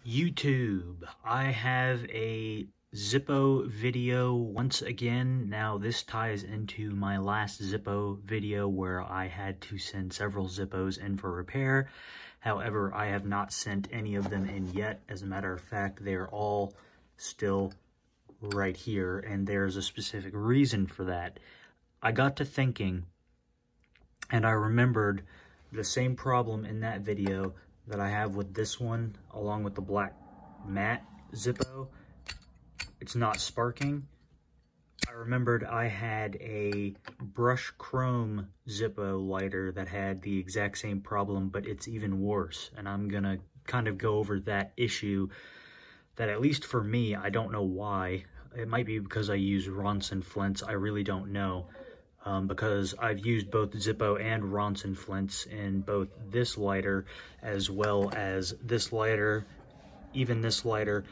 YouTube, I have a Zippo video once again. Now this ties into my last Zippo video where I had to send several Zippos in for repair. However, I have not sent any of them in yet. As a matter of fact, they're all still right here, and there's a specific reason for that. I got to thinking, and I remembered the same problem in that video that I have with this one, along with the black matte Zippo. It's not sparking. I remembered I had a brush chrome Zippo lighter that had the exact same problem, but it's even worse. And I'm gonna kind of go over that issue that, at least for me, I don't know why. It might be because I use Ronson flints, I really don't know. Because I've used both Zippo and Ronson flints in both this lighter as well as this lighter, even this lighter.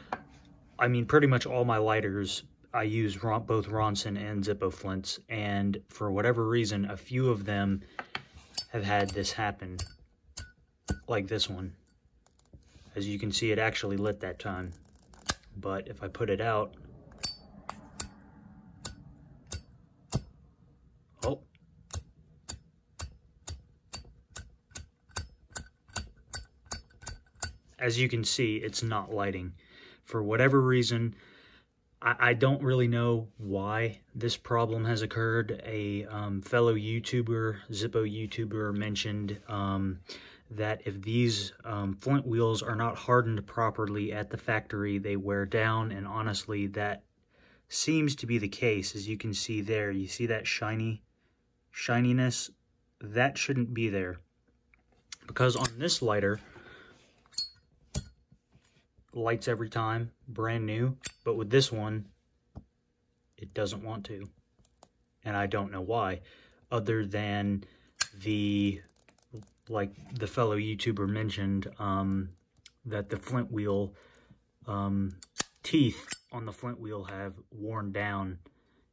I mean, pretty much all my lighters, I use both Ronson and Zippo flints, and for whatever reason, a few of them have had this happen, like this one. As you can see, it actually lit that time, but if I put it out, oh, as you can see, it's not lighting. For whatever reason, I don't really know why this problem has occurred. A fellow YouTuber, Zippo YouTuber, mentioned that if these flint wheels are not hardened properly at the factory, they wear down, and honestly, that seems to be the case. As you can see there, you see that shininess? That shouldn't be there. Because on this lighter, lights every time, brand new, but with this one, it doesn't want to. And I don't know why, other than like the fellow YouTuber mentioned, that the flint wheel, teeth on the flint wheel have worn down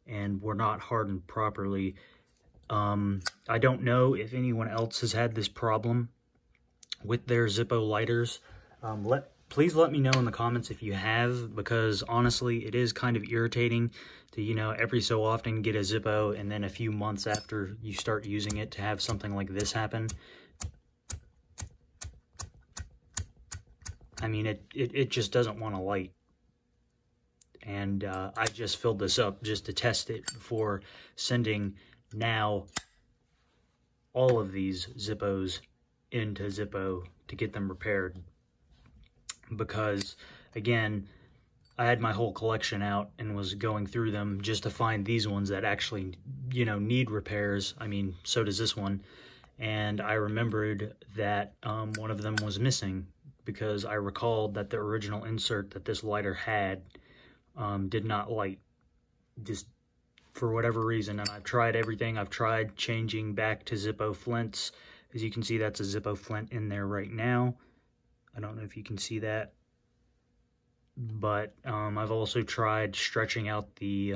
and were not hardened properly. I don't know if anyone else has had this problem with their Zippo lighters. Please let me know in the comments if you have, because honestly, it is kind of irritating to, you know, every so often get a Zippo, and then a few months after you start using it to have something like this happen. I mean, it just doesn't want to light. And I just filled this up just to test it before sending now all of these Zippos into Zippo to get them repaired. Because, again, I had my whole collection out and was going through them just to find these ones that actually, you know, need repairs. I mean, so does this one. And I remembered that one of them was missing, because I recalled that the original insert that this lighter had did not light, just for whatever reason. And I've tried everything. I've tried changing back to Zippo flints. As you can see, that's a Zippo flint in there right now. I don't know if you can see that, but I've also tried stretching out the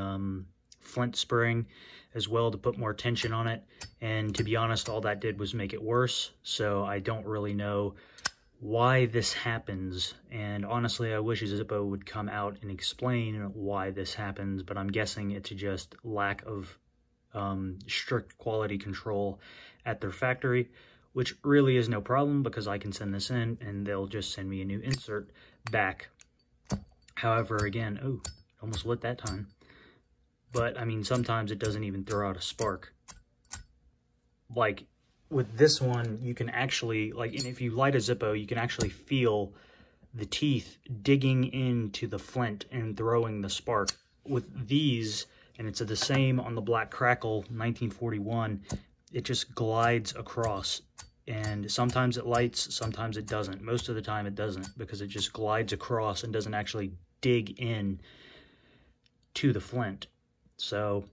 flint spring as well to put more tension on it, and to be honest, all that did was make it worse. So I don't really know why this happens, and honestly, I wish Zippo would come out and explain why this happens, but I'm guessing it's just lack of strict quality control at their factory, which really is no problem, because I can send this in and they'll just send me a new insert back. However, again, oh, almost lit that time. But, I mean, sometimes it doesn't even throw out a spark. Like, with this one, you can actually, like, and if you light a Zippo, you can actually feel the teeth digging into the flint and throwing the spark. With these, and it's the same on the Black Crackle 1941, it just glides across. And sometimes it lights, sometimes it doesn't. Most of the time it doesn't, because it just glides across and doesn't actually dig in to the flint. So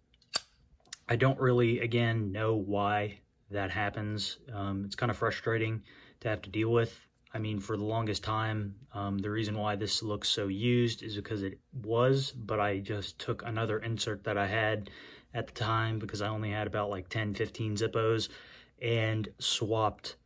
I don't really, again, know why that happens. It's kind of frustrating to have to deal with. I mean, for the longest time, the reason why this looks so used is because it was, but I just took another insert that I had at the time, because I only had about like 10, 15 Zippos, and swapped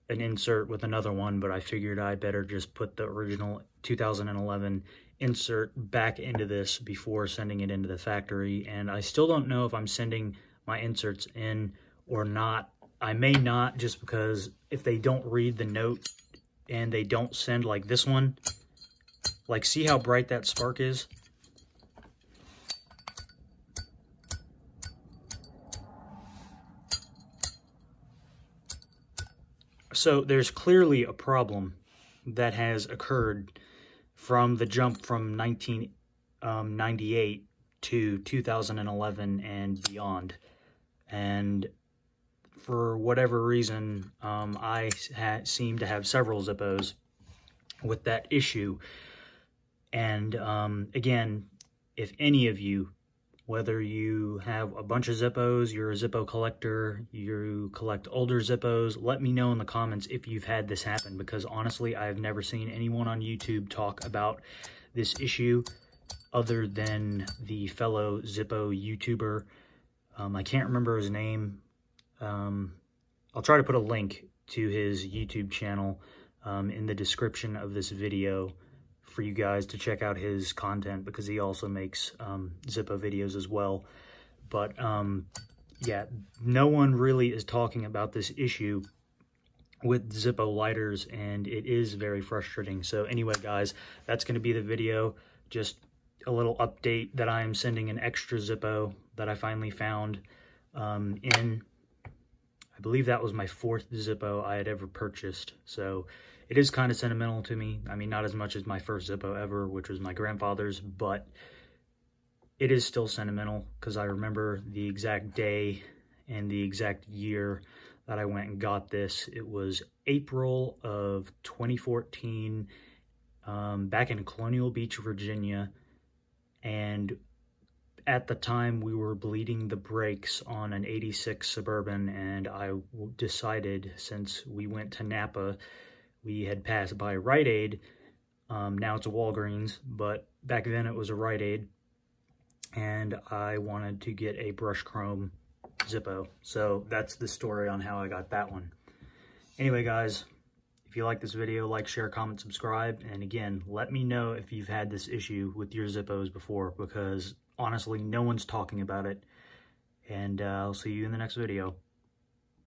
an insert with another one, but I figured I better just put the original 2011 insert back into this before sending it into the factory. And I still don't know if I'm sending my inserts in or not. I may not, just because if they don't read the note and they don't send like this one, like see how bright that spark is? So there's clearly a problem that has occurred from the jump from 1998 to 2011 and beyond. And for whatever reason, I seem to have several Zippos with that issue. And again, if any of you, whether you have a bunch of Zippos, you're a Zippo collector, you collect older Zippos, let me know in the comments if you've had this happen, because honestly, I've never seen anyone on YouTube talk about this issue other than the fellow Zippo YouTuber. I can't remember his name. I'll try to put a link to his YouTube channel in the description of this video for you guys to check out his content, because he also makes Zippo videos as well. But yeah, no one really is talking about this issue with Zippo lighters, and it is very frustrating. So anyway, guys, that's going to be the video. Just a little update that I am sending an extra Zippo that I finally found in, I believe that was my 4th Zippo I had ever purchased. So it is kind of sentimental to me. I mean, not as much as my first Zippo ever, which was my grandfather's, but it is still sentimental because I remember the exact day and the exact year that I went and got this. It was April of 2014, back in Colonial Beach, Virginia. And at the time, we were bleeding the brakes on an 86 Suburban, and I decided, since we went to Napa, we had passed by Rite Aid. Now it's a Walgreens, but back then it was a Rite Aid, and I wanted to get a brush chrome Zippo. So that's the story on how I got that one. Anyway, guys, if you like this video, like, share, comment, subscribe. And again, let me know if you've had this issue with your Zippos before, because honestly, no one's talking about it. And I'll see you in the next video.